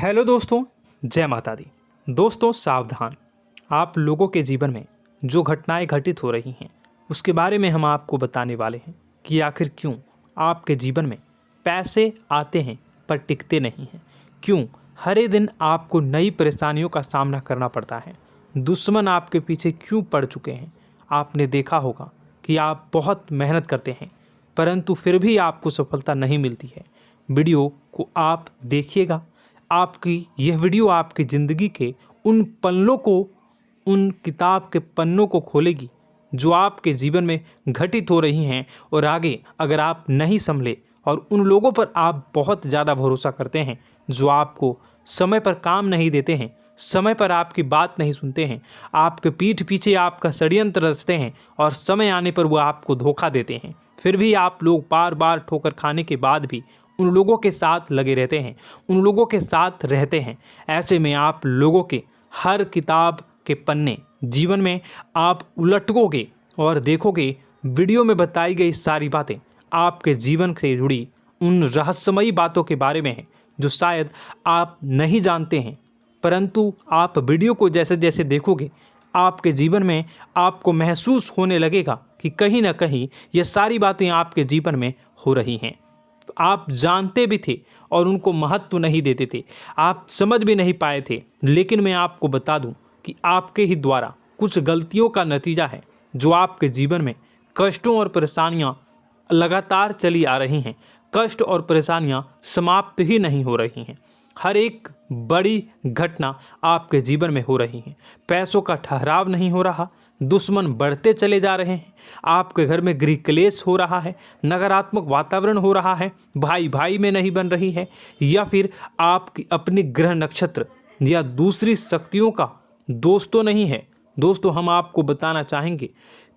Hello दोस्तों, जय माता दी। दोस्तों सावधान, आप लोगों के जीवन में जो घटनाएं घटित हो रही हैं उसके बारे में हम आपको बताने वाले हैं कि आखिर क्यों आपके जीवन में पैसे आते हैं पर टिकते नहीं हैं। क्यों हर एक दिन आपको नई परेशानियों का सामना करना पड़ता है। दुश्मन आपके पीछे क्यों पड़ चुके हैं। आपने देखा होगा कि आप बहुत मेहनत करते हैं परंतु फिर भी आपको सफलता नहीं मिलती है। वीडियो को आप देखिएगा, आपकी यह वीडियो आपकी ज़िंदगी के उन पन्नों को, उन किताब के पन्नों को खोलेगी जो आपके जीवन में घटित हो रही हैं। और आगे अगर आप नहीं संभले और उन लोगों पर आप बहुत ज़्यादा भरोसा करते हैं जो आपको समय पर काम नहीं देते हैं, समय पर आपकी बात नहीं सुनते हैं, आपके पीठ पीछे आपका षड्यंत्र रचते हैं और समय आने पर वो आपको धोखा देते हैं, फिर भी आप लोग बार बार ठोकर खाने के बाद भी उन लोगों के साथ लगे रहते हैं, उन लोगों के साथ रहते हैं। ऐसे में आप लोगों के हर किताब के पन्ने जीवन में आप उलटोगे और देखोगे वीडियो में बताई गई सारी बातें आपके जीवन से जुड़ी उन रहस्यमयी बातों के बारे में हैं जो शायद आप नहीं जानते हैं। परंतु आप वीडियो को जैसे जैसे देखोगे आपके जीवन में आपको महसूस होने लगेगा कि कहीं ना कहीं ये सारी बातें आपके जीवन में हो रही हैं। आप जानते भी थे और उनको महत्व नहीं देते थे, आप समझ भी नहीं पाए थे। लेकिन मैं आपको बता दूं कि आपके ही द्वारा कुछ गलतियों का नतीजा है जो आपके जीवन में कष्टों और परेशानियां लगातार चली आ रही हैं। कष्ट और परेशानियां समाप्त ही नहीं हो रही हैं। हर एक बड़ी घटना आपके जीवन में हो रही है। पैसों का ठहराव नहीं हो रहा, दुश्मन बढ़ते चले जा रहे हैं, आपके घर में गृह क्लेश हो रहा है, नकारात्मक वातावरण हो रहा है, भाई भाई में नहीं बन रही है, या फिर आपकी अपनी ग्रह नक्षत्र या दूसरी शक्तियों का दोस्तों नहीं है। दोस्तों हम आपको बताना चाहेंगे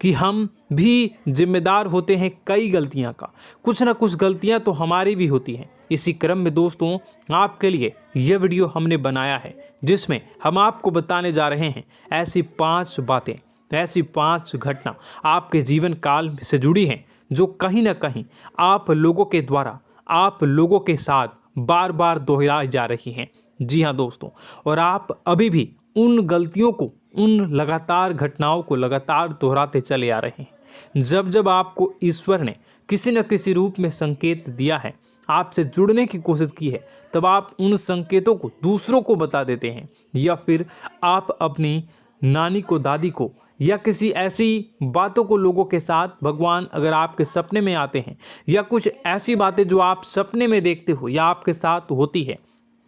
कि हम भी जिम्मेदार होते हैं कई गलतियां का, कुछ ना कुछ गलतियां तो हमारी भी होती हैं। इसी क्रम में दोस्तों आपके लिए यह वीडियो हमने बनाया है जिसमें हम आपको बताने जा रहे हैं ऐसी 5 बातें, ऐसी 5 घटना आपके जीवन काल से जुड़ी हैं जो कहीं ना कहीं आप लोगों के द्वारा आप लोगों के साथ बार बार दोहराई जा रही हैं। जी हाँ दोस्तों, और आप अभी भी उन गलतियों को, उन लगातार घटनाओं को लगातार दोहराते चले आ रहे हैं। जब जब आपको ईश्वर ने किसी न किसी रूप में संकेत दिया है, आपसे जुड़ने की कोशिश की है, तब आप उन संकेतों को दूसरों को बता देते हैं, या फिर आप अपनी नानी को, दादी को, या किसी ऐसी बातों को लोगों के साथ, भगवान अगर आपके सपने में आते हैं या कुछ ऐसी बातें जो आप सपने में देखते हो या आपके साथ होती है,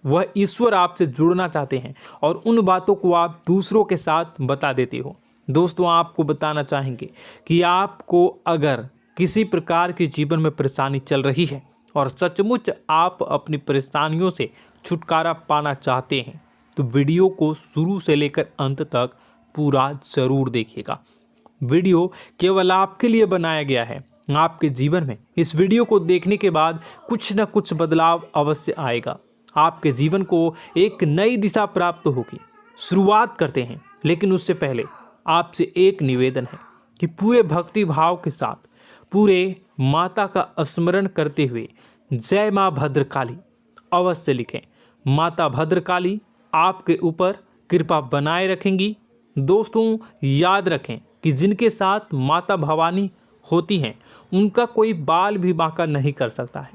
वह ईश्वर आपसे जुड़ना चाहते हैं और उन बातों को आप दूसरों के साथ बता देते हो। दोस्तों आपको बताना चाहेंगे कि आपको अगर किसी प्रकार की जीवन में परेशानी चल रही है और सचमुच आप अपनी परेशानियों से छुटकारा पाना चाहते हैं तो वीडियो को शुरू से लेकर अंत तक पूरा ज़रूर देखिएगा। वीडियो केवल आपके लिए बनाया गया है। आपके जीवन में इस वीडियो को देखने के बाद कुछ न कुछ बदलाव अवश्य आएगा। आपके जीवन को एक नई दिशा प्राप्त होगी। शुरुआत करते हैं, लेकिन उससे पहले आपसे एक निवेदन है कि पूरे भक्ति भाव के साथ पूरे माता का स्मरण करते हुए जय माँ भद्रकाली अवश्य लिखें। माता भद्रकाली आपके ऊपर कृपा बनाए रखेंगी। दोस्तों याद रखें कि जिनके साथ माता भवानी होती हैं उनका कोई बाल भी बांका नहीं कर सकता है।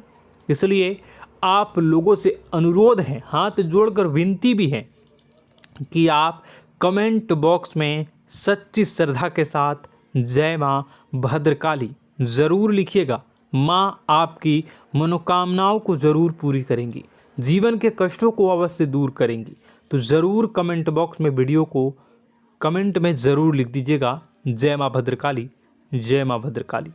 इसलिए आप लोगों से अनुरोध है, हाथ जोड़कर विनती भी है कि आप कमेंट बॉक्स में सच्ची श्रद्धा के साथ जय माँ भद्रकाली ज़रूर लिखिएगा। माँ आपकी मनोकामनाओं को ज़रूर पूरी करेंगी, जीवन के कष्टों को अवश्य दूर करेंगी। तो ज़रूर कमेंट बॉक्स में वीडियो को कमेंट में ज़रूर लिख दीजिएगा जय माँ भद्रकाली, जय माँ भद्रकाली।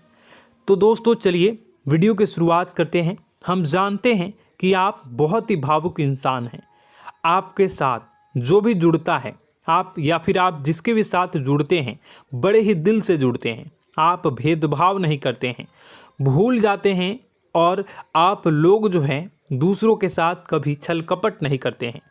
तो दोस्तों चलिए वीडियो की शुरुआत करते हैं। हम जानते हैं कि आप बहुत ही भावुक इंसान हैं। आपके साथ जो भी जुड़ता है, आप या फिर आप जिसके भी साथ जुड़ते हैं बड़े ही दिल से जुड़ते हैं। आप भेदभाव नहीं करते हैं, भूल जाते हैं, और आप लोग जो हैं दूसरों के साथ कभी छल कपट नहीं करते हैं।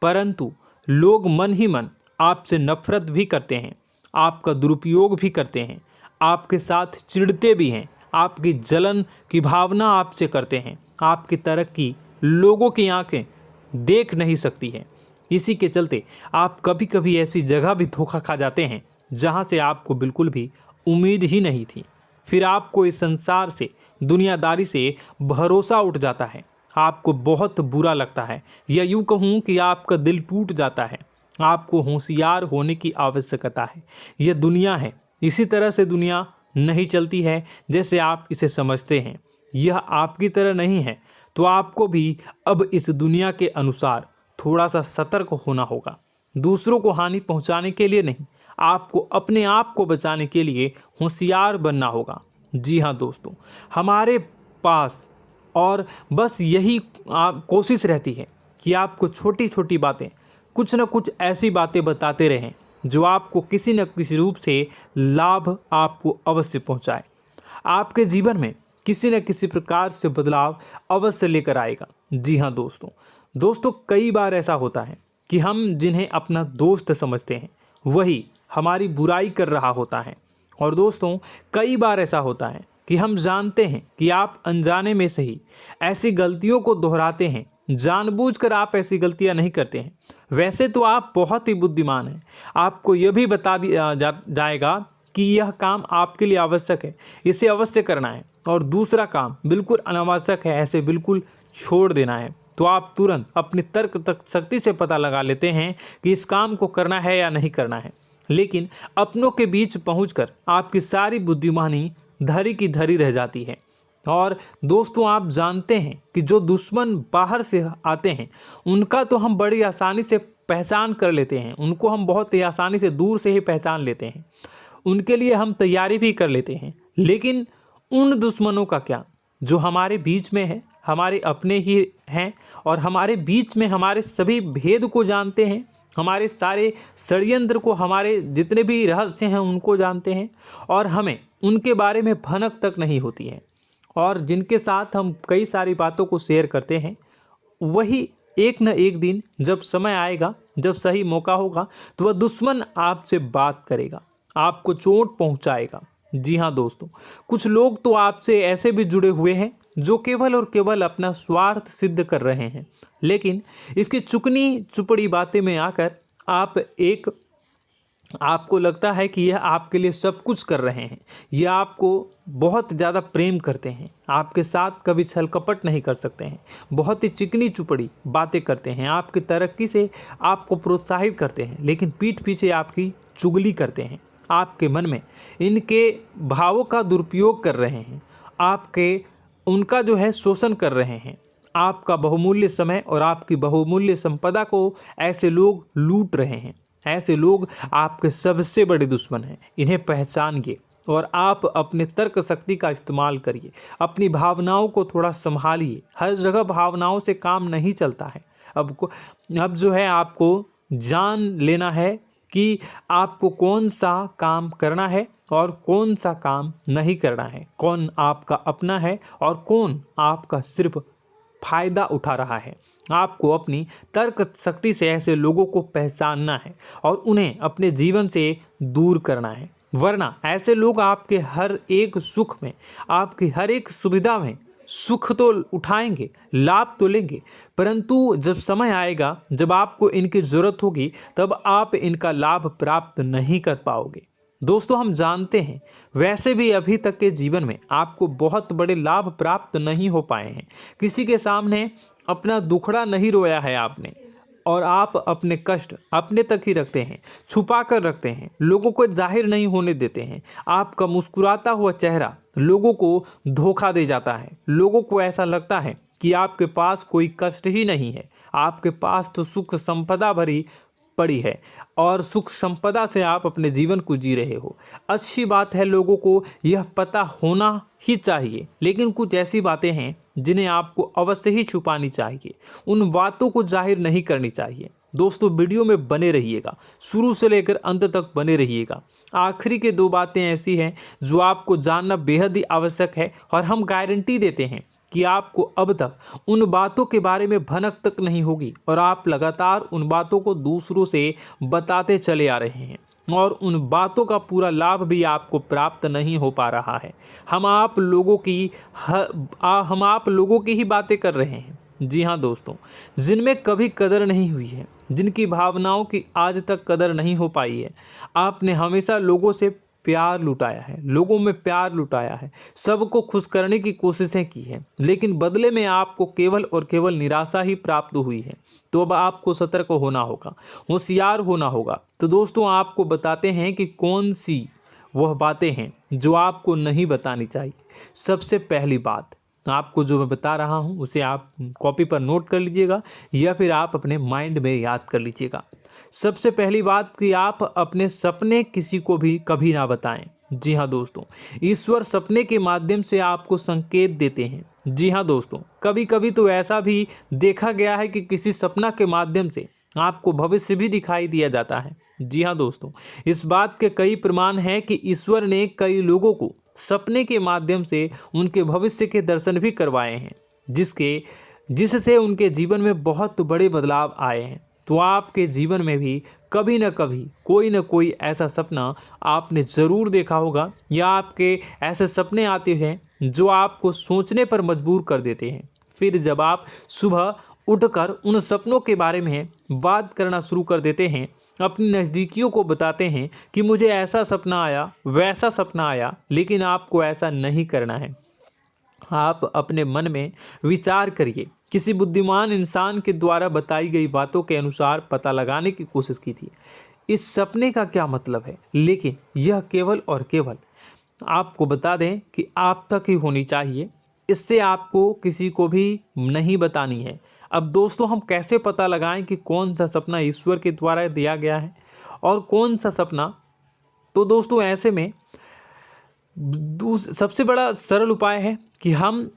परंतु लोग मन ही मन आपसे नफरत भी करते हैं, आपका दुरुपयोग भी करते हैं, आपके साथ चिढ़ते भी हैं, आपकी जलन की भावना आपसे करते हैं। आपकी तरक्की लोगों की आंखें देख नहीं सकती है। इसी के चलते आप कभी कभी ऐसी जगह भी धोखा खा जाते हैं जहां से आपको बिल्कुल भी उम्मीद ही नहीं थी। फिर आपको इस संसार से, दुनियादारी से भरोसा उठ जाता है। आपको बहुत बुरा लगता है, या यूं कहूं कि आपका दिल टूट जाता है। आपको होशियार होने की आवश्यकता है। यह दुनिया है, इसी तरह से दुनिया नहीं चलती है जैसे आप इसे समझते हैं। यह आपकी तरह नहीं है, तो आपको भी अब इस दुनिया के अनुसार थोड़ा सा सतर्क होना होगा। दूसरों को हानि पहुंचाने के लिए नहीं, आपको अपने आप को बचाने के लिए होशियार बनना होगा। जी हाँ दोस्तों, हमारे पास और बस यही कोशिश रहती है कि आपको छोटी छोटी बातें, कुछ न कुछ ऐसी बातें बताते रहें जो आपको किसी न किसी रूप से लाभ आपको अवश्य पहुंचाए, आपके जीवन में किसी न किसी प्रकार से बदलाव अवश्य लेकर आएगा। जी हाँ दोस्तों, कई बार ऐसा होता है कि हम जिन्हें अपना दोस्त समझते हैं वही हमारी बुराई कर रहा होता है। और दोस्तों, कई बार ऐसा होता है कि हम जानते हैं कि आप अनजाने में से ही ऐसी गलतियों को दोहराते हैं। जानबूझकर आप ऐसी गलतियां नहीं करते हैं। वैसे तो आप बहुत ही बुद्धिमान हैं। आपको यह भी बता दिया जाएगा कि यह काम आपके लिए आवश्यक है, इसे अवश्य करना है, और दूसरा काम बिल्कुल अनावश्यक है, ऐसे बिल्कुल छोड़ देना है। तो आप तुरंत अपनी तर्क तक शक्ति से पता लगा लेते हैं कि इस काम को करना है या नहीं करना है। लेकिन अपनों के बीच पहुंचकर आपकी सारी बुद्धिमानी धरी की धरी रह जाती है। और दोस्तों, आप जानते हैं कि जो दुश्मन बाहर से आते हैं उनका तो हम बड़ी आसानी से पहचान कर लेते हैं, उनको हम बहुत ही आसानी से दूर से ही पहचान लेते हैं, उनके लिए हम तैयारी भी कर लेते हैं। लेकिन उन दुश्मनों का क्या जो हमारे बीच में है, हमारे अपने ही हैं, और हमारे बीच में हमारे सभी भेद को जानते हैं, हमारे सारे षड्यंत्र को, हमारे जितने भी रहस्य हैं उनको जानते हैं, और हमें उनके बारे में भनक तक नहीं होती है, और जिनके साथ हम कई सारी बातों को शेयर करते हैं, वही एक न एक दिन जब समय आएगा, जब सही मौका होगा, तो वह दुश्मन आपसे बात करेगा, आपको चोट पहुंचाएगा। जी हाँ दोस्तों, कुछ लोग तो आपसे ऐसे भी जुड़े हुए हैं जो केवल और केवल अपना स्वार्थ सिद्ध कर रहे हैं। लेकिन इसकी चुकनी चुपड़ी बातें में आकर आपको लगता है कि यह आपके लिए सब कुछ कर रहे हैं, यह आपको बहुत ज़्यादा प्रेम करते हैं, आपके साथ कभी छल कपट नहीं कर सकते हैं, बहुत ही चिकनी चुपड़ी बातें करते हैं, आपकी तरक्की से आपको प्रोत्साहित करते हैं, लेकिन पीठ पीछे आपकी चुगली करते हैं, आपके मन में इनके भावों का दुरुपयोग कर रहे हैं, उनका जो है शोषण कर रहे हैं। आपका बहुमूल्य समय और आपकी बहुमूल्य संपदा को ऐसे लोग लूट रहे हैं। ऐसे लोग आपके सबसे बड़े दुश्मन हैं। इन्हें पहचानिए और आप अपने तर्क शक्ति का इस्तेमाल करिए। अपनी भावनाओं को थोड़ा संभालिए। हर जगह भावनाओं से काम नहीं चलता है। अब जो है आपको जान लेना है कि आपको कौन सा काम करना है और कौन सा काम नहीं करना है, कौन आपका अपना है और कौन आपका सिर्फ फायदा उठा रहा है। आपको अपनी तर्क शक्ति से ऐसे लोगों को पहचानना है और उन्हें अपने जीवन से दूर करना है, वरना ऐसे लोग आपके हर एक सुख में, आपकी हर एक सुविधा में सुख तो उठाएंगे, लाभ तो लेंगे, परंतु जब समय आएगा, जब आपको इनकी ज़रूरत होगी, तब आप इनका लाभ प्राप्त नहीं कर पाओगे। दोस्तों, हम जानते हैं वैसे भी अभी तक के जीवन में आपको बहुत बड़े लाभ प्राप्त नहीं हो पाए हैं। किसी के सामने अपना दुखड़ा नहीं रोया है आपने, और आप अपने कष्ट अपने तक ही रखते हैं, छुपा कर रखते हैं, लोगों को जाहिर नहीं होने देते हैं। आपका मुस्कुराता हुआ चेहरा लोगों को धोखा दे जाता है। लोगों को ऐसा लगता है कि आपके पास कोई कष्ट ही नहीं है, आपके पास तो सुख संपदा भरी पड़ी है और सुख संपदा से आप अपने जीवन को जी रहे हो। अच्छी बात है, लोगों को यह पता होना ही चाहिए, लेकिन कुछ ऐसी बातें हैं जिन्हें आपको अवश्य ही छुपानी चाहिए। उन बातों को जाहिर नहीं करनी चाहिए। दोस्तों, वीडियो में बने रहिएगा, शुरू से लेकर अंत तक बने रहिएगा। आखिरी के 2 बातें ऐसी हैं जो आपको जानना बेहद ही आवश्यक है, और हम गारंटी देते हैं कि आपको अब तक उन बातों के बारे में भनक तक नहीं होगी, और आप लगातार उन बातों को दूसरों से बताते चले आ रहे हैं, और उन बातों का पूरा लाभ भी आपको प्राप्त नहीं हो पा रहा है। हम आप लोगों की ही बातें कर रहे हैं, जी हाँ दोस्तों, जिनमें कभी कदर नहीं हुई है, जिनकी भावनाओं की आज तक कदर नहीं हो पाई है। आपने हमेशा लोगों से प्यार लुटाया है, लोगों में प्यार लुटाया है, सबको खुश करने की कोशिशें की है, लेकिन बदले में आपको केवल और केवल निराशा ही प्राप्त हुई है। तो अब आपको सतर्क होना होगा, होशियार होना होगा। तो दोस्तों आपको बताते हैं कि कौन सी वह बातें हैं जो आपको नहीं बतानी चाहिए। सबसे पहली बात आपको जो मैं बता रहा हूं उसे आप कॉपी पर नोट कर लीजिएगा या फिर आप अपने माइंड में याद कर लीजिएगा। सबसे पहली बात कि आप अपने सपने किसी को भी कभी ना बताएं। जी हाँ दोस्तों, ईश्वर सपने के माध्यम से आपको संकेत देते हैं। जी हाँ दोस्तों, कभी कभी तो ऐसा भी देखा गया है कि किसी सपना के माध्यम से आपको भविष्य भी दिखाई दिया जाता है। जी हाँ दोस्तों, इस बात के कई प्रमाण हैं कि ईश्वर ने कई लोगों को सपने के माध्यम से उनके भविष्य के दर्शन भी करवाए हैं, जिससे उनके जीवन में बहुत बड़े बदलाव आए हैं। तो आपके जीवन में भी कभी न कभी कोई न कोई ऐसा सपना आपने ज़रूर देखा होगा, या आपके ऐसे सपने आते हैं जो आपको सोचने पर मजबूर कर देते हैं। फिर जब आप सुबह उठकर उन सपनों के बारे में बात करना शुरू कर देते हैं, अपनी नज़दीकियों को बताते हैं कि मुझे ऐसा सपना आया, वैसा सपना आया, लेकिन आपको ऐसा नहीं करना है। आप अपने मन में विचार करिए। किसी बुद्धिमान इंसान के द्वारा बताई गई बातों के अनुसार पता लगाने की कोशिश की थी इस सपने का क्या मतलब है, लेकिन यह केवल और केवल आपको बता दें कि आप तक ही होनी चाहिए। इससे आपको किसी को भी नहीं बतानी है। अब दोस्तों हम कैसे पता लगाएं कि कौन सा सपना ईश्वर के द्वारा दिया गया है और कौन सा सपना? तो दोस्तों ऐसे में सबसे बड़ा सरल उपाय है कि हम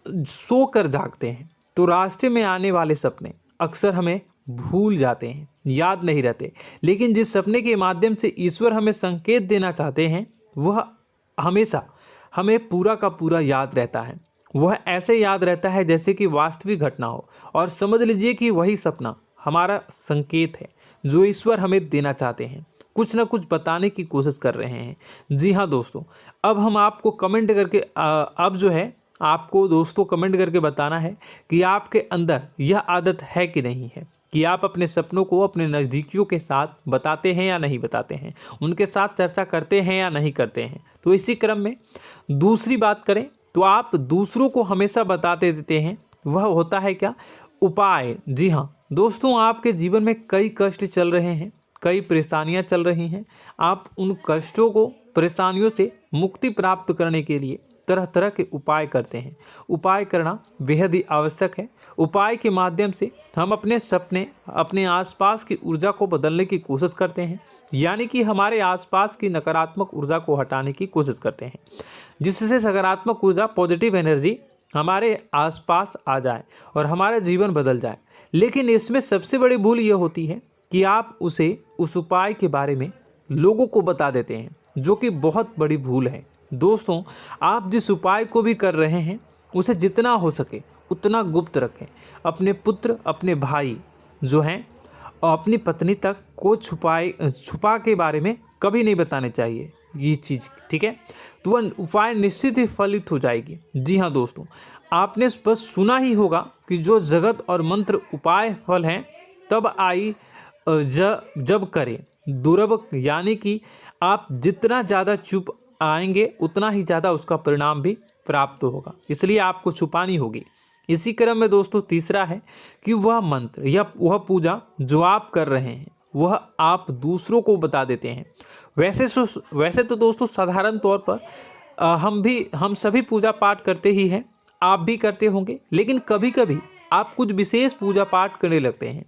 सोकर जागते हैं तो रास्ते में आने वाले सपने अक्सर हमें भूल जाते हैं, याद नहीं रहते। लेकिन जिस सपने के माध्यम से ईश्वर हमें संकेत देना चाहते हैं वह हमेशा हमें पूरा का पूरा याद रहता है। वह ऐसे याद रहता है जैसे कि वास्तविक घटना हो, और समझ लीजिए कि वही सपना हमारा संकेत है जो ईश्वर हमें देना चाहते हैं, कुछ ना कुछ बताने की कोशिश कर रहे हैं। जी हाँ दोस्तों, अब हम आपको कमेंट करके अब जो है आपको दोस्तों कमेंट करके बताना है कि आपके अंदर यह आदत है कि नहीं है कि आप अपने सपनों को अपने नज़दीकियों के साथ बताते हैं या नहीं बताते हैं, उनके साथ चर्चा करते हैं या नहीं करते हैं। तो इसी क्रम में दूसरी बात करें तो आप दूसरों को हमेशा बताते देते हैं, वह होता है क्या? उपाय। जी हाँ दोस्तों, आपके जीवन में कई कष्ट चल रहे हैं, कई परेशानियां चल रही हैं। आप उन कष्टों को, परेशानियों से मुक्ति प्राप्त करने के लिए तरह तरह के उपाय करते हैं। उपाय करना बेहद ही आवश्यक है। उपाय के माध्यम से हम अपने सपने, अपने आसपास की ऊर्जा को बदलने की कोशिश करते हैं, यानी कि हमारे आसपास की नकारात्मक ऊर्जा को हटाने की कोशिश करते हैं, जिससे सकारात्मक ऊर्जा, पॉजिटिव एनर्जी हमारे आसपास आ जाए और हमारा जीवन बदल जाए। लेकिन इसमें सबसे बड़ी भूल यह होती है कि आप उस उपाय के बारे में लोगों को बता देते हैं, जो कि बहुत बड़ी भूल है। दोस्तों आप जिस उपाय को भी कर रहे हैं उसे जितना हो सके उतना गुप्त रखें। अपने पुत्र, अपने भाई जो हैं और अपनी पत्नी तक को छुपा के बारे में कभी नहीं बताने चाहिए ये चीज़, ठीक है? तो वह उपाय निश्चित ही फलित हो जाएगी। जी हाँ दोस्तों, आपने बस सुना ही होगा कि जो जगत और मंत्र उपाय फल हैं तब आई जब करें दुर्लभ, यानी कि आप जितना ज़्यादा चुप आएंगे उतना ही ज़्यादा उसका परिणाम भी प्राप्त होगा, इसलिए आपको छुपानी होगी। इसी क्रम में दोस्तों तीसरा है कि वह मंत्र या वह पूजा जो आप कर रहे हैं वह आप दूसरों को बता देते हैं। वैसे तो दोस्तों साधारण तौर पर हम सभी पूजा पाठ करते ही हैं, आप भी करते होंगे, लेकिन कभी कभी आप कुछ विशेष पूजा पाठ करने लगते हैं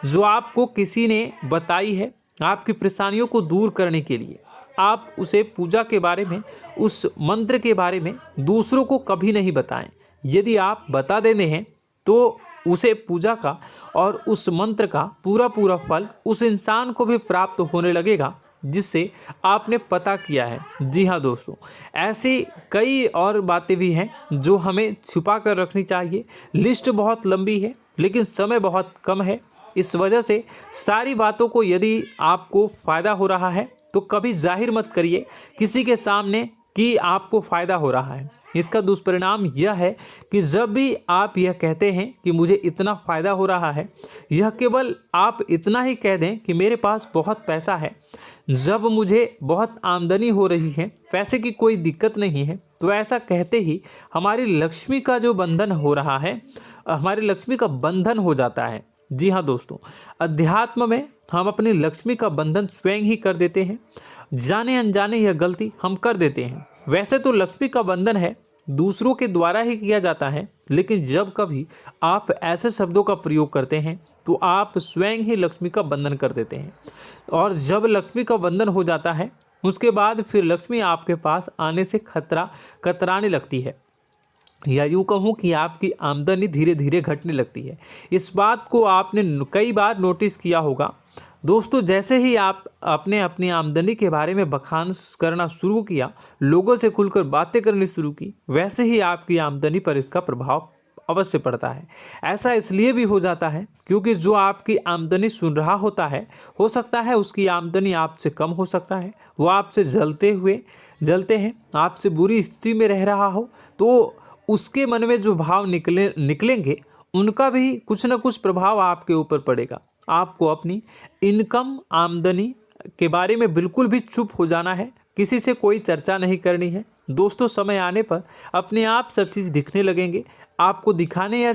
जो आपको किसी ने बताई है आपकी परेशानियों को दूर करने के लिए। आप उसे पूजा के बारे में, उस मंत्र के बारे में दूसरों को कभी नहीं बताएं। यदि आप बता देते हैं तो उसे पूजा का और उस मंत्र का पूरा फल उस इंसान को भी प्राप्त होने लगेगा जिससे आपने पता किया है। जी हाँ दोस्तों, ऐसी कई और बातें भी हैं जो हमें छुपा कर रखनी चाहिए। लिस्ट बहुत लंबी है लेकिन समय बहुत कम है, इस वजह से सारी बातों को यदि आपको फ़ायदा हो रहा है तो कभी जाहिर मत करिए किसी के सामने कि आपको फ़ायदा हो रहा है। इसका दुष्परिणाम यह है कि जब भी आप यह कहते हैं कि मुझे इतना फ़ायदा हो रहा है, यह केवल आप इतना ही कह दें कि मेरे पास बहुत पैसा है, जब मुझे बहुत आमदनी हो रही है, पैसे की कोई दिक्कत नहीं है, तो ऐसा कहते ही हमारी लक्ष्मी का जो बंधन हो रहा है, हमारी लक्ष्मी का बंधन हो जाता है। जी हाँ दोस्तों, अध्यात्म में हम अपनी लक्ष्मी का बंधन स्वयं ही कर देते हैं। जाने अनजाने यह गलती हम कर देते हैं। वैसे तो लक्ष्मी का बंधन है दूसरों के द्वारा ही किया जाता है, लेकिन जब कभी आप ऐसे शब्दों का प्रयोग करते हैं तो आप स्वयं ही लक्ष्मी का बंधन कर देते हैं। और जब लक्ष्मी का बंधन हो जाता है उसके बाद फिर लक्ष्मी आपके पास आने से कतराने लगती है, या यूँ कहूँ कि आपकी आमदनी धीरे धीरे घटने लगती है। इस बात को आपने कई बार नोटिस किया होगा दोस्तों। जैसे ही आप अपने अपनी आमदनी के बारे में बखान करना शुरू किया, लोगों से खुलकर बातें करनी शुरू की, वैसे ही आपकी आमदनी पर इसका प्रभाव अवश्य पड़ता है। ऐसा इसलिए भी हो जाता है क्योंकि जो आपकी आमदनी सुन रहा होता है, हो सकता है उसकी आमदनी आपसे कम हो सकता है, वो आपसे जलते हैं, आपसे बुरी स्थिति में रह रहा हो, तो उसके मन में जो भाव निकलेंगे उनका भी कुछ न कुछ प्रभाव आपके ऊपर पड़ेगा। आपको अपनी इनकम आमदनी के बारे में बिल्कुल भी चुप हो जाना है, किसी से कोई चर्चा नहीं करनी है दोस्तों। समय आने पर अपने आप सब चीज़ दिखने लगेंगे। आपको दिखाने या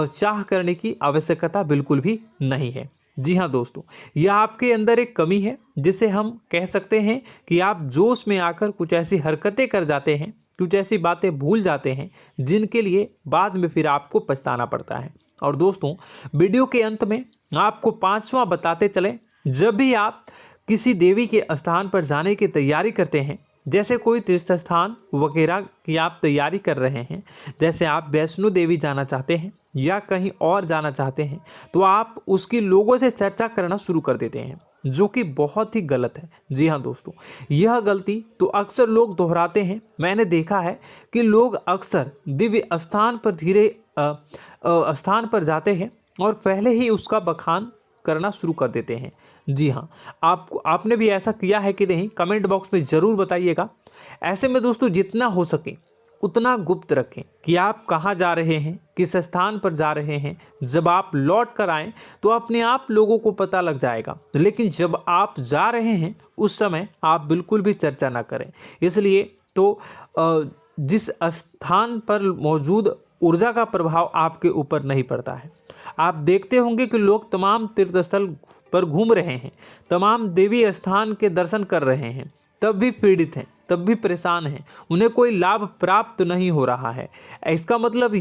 चाह करने की आवश्यकता बिल्कुल भी नहीं है। जी हाँ दोस्तों, यह आपके अंदर एक कमी है जिसे हम कह सकते हैं कि आप जोश में आकर कुछ ऐसी हरकतें कर जाते हैं, कुछ ऐसी बातें भूल जाते हैं जिनके लिए बाद में फिर आपको पछताना पड़ता है। और दोस्तों, वीडियो के अंत में आपको 5वां बताते चलें, जब भी आप किसी देवी के स्थान पर जाने की तैयारी करते हैं, जैसे कोई तीर्थ स्थान वगैरह की आप तैयारी कर रहे हैं, जैसे आप वैष्णो देवी जाना चाहते हैं या कहीं और जाना चाहते हैं, तो आप उसकी लोगों से चर्चा करना शुरू कर देते हैं, जो कि बहुत ही गलत है। जी हाँ दोस्तों, यह गलती तो अक्सर लोग दोहराते हैं। मैंने देखा है कि लोग अक्सर दिव्य स्थान पर जाते हैं और पहले ही उसका बखान करना शुरू कर देते हैं। जी हाँ, आपने भी ऐसा किया है कि नहीं, कमेंट बॉक्स में ज़रूर बताइएगा। ऐसे में दोस्तों, जितना हो सके उतना गुप्त रखें कि आप कहाँ जा रहे हैं, किस स्थान पर जा रहे हैं। जब आप लौट कर आएँ तो अपने आप लोगों को पता लग जाएगा, लेकिन जब आप जा रहे हैं उस समय आप बिल्कुल भी चर्चा ना करें। इसलिए तो जिस स्थान पर मौजूद ऊर्जा का प्रभाव आपके ऊपर नहीं पड़ता है। आप देखते होंगे कि लोग तमाम तीर्थस्थल पर घूम रहे हैं, तमाम देवी स्थान के दर्शन कर रहे हैं, तब भी पीड़ित हैं, तब भी परेशान हैं, उन्हें कोई लाभ प्राप्त नहीं हो रहा है। इसका मतलब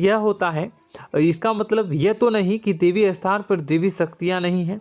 यह तो नहीं कि देवी स्थान पर देवी शक्तियाँ नहीं हैं,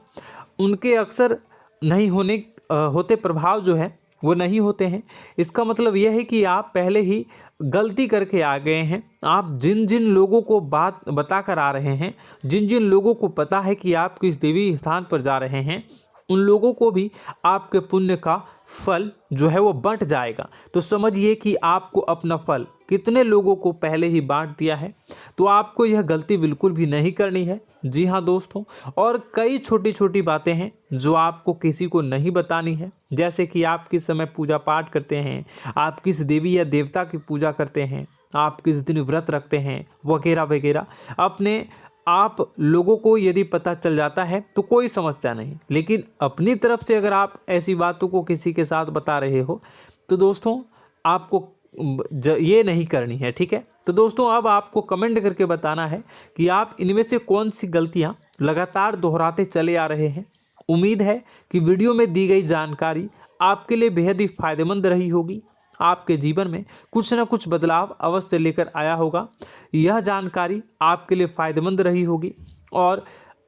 उनके अक्सर नहीं होते प्रभाव जो है वो नहीं होते हैं। इसका मतलब यह है कि आप पहले ही गलती करके आ गए हैं। आप जिन जिन लोगों को बात बता कर आ रहे हैं, जिन जिन लोगों को पता है कि आप किस देवी स्थान पर जा रहे हैं, उन लोगों को भी आपके पुण्य का फल जो है वो बंट जाएगा। तो समझिए कि आपको अपना फल कितने लोगों को पहले ही बांट दिया है। तो आपको यह गलती बिल्कुल भी नहीं करनी है। जी हाँ दोस्तों, और कई छोटी छोटी बातें हैं जो आपको किसी को नहीं बतानी है, जैसे कि आप किस समय पूजा पाठ करते हैं, आप किस देवी या देवता की पूजा करते हैं, आप किस दिन व्रत रखते हैं, वगैरह वगैरह। अपने आप लोगों को यदि पता चल जाता है तो कोई समस्या नहीं, लेकिन अपनी तरफ से अगर आप ऐसी बातों को किसी के साथ बता रहे हो तो दोस्तों आपको ये नहीं करनी है, ठीक है। तो दोस्तों, अब आपको कमेंट करके बताना है कि आप इनमें से कौन सी गलतियां लगातार दोहराते चले आ रहे हैं। उम्मीद है कि वीडियो में दी गई जानकारी आपके लिए बेहद ही फायदेमंद रही होगी, आपके जीवन में कुछ न कुछ बदलाव अवश्य लेकर आया होगा। यह जानकारी आपके लिए फ़ायदेमंद रही होगी और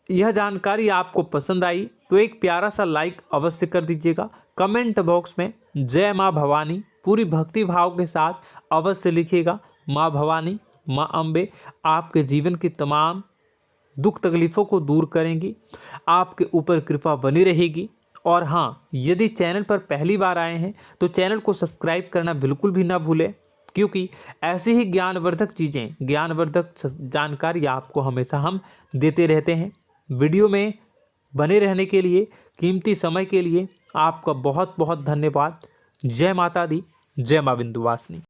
यह जानकारी आपको पसंद आई तो एक प्यारा सा लाइक अवश्य कर दीजिएगा। कमेंट बॉक्स में जय माँ भवानी पूरी भक्ति भाव के साथ अवश्य लिखिएगा। माँ भवानी, माँ अम्बे आपके जीवन की तमाम दुख तकलीफ़ों को दूर करेंगी, आपके ऊपर कृपा बनी रहेगी। और हाँ, यदि चैनल पर पहली बार आए हैं तो चैनल को सब्सक्राइब करना बिल्कुल भी ना भूलें, क्योंकि ऐसी ही ज्ञानवर्धक चीज़ें, ज्ञानवर्धक जानकारी आपको हमेशा हम देते रहते हैं। वीडियो में बने रहने के लिए, कीमती समय के लिए आपका बहुत बहुत धन्यवाद। जय माता दी, जय माँ विंध्यवासिनी।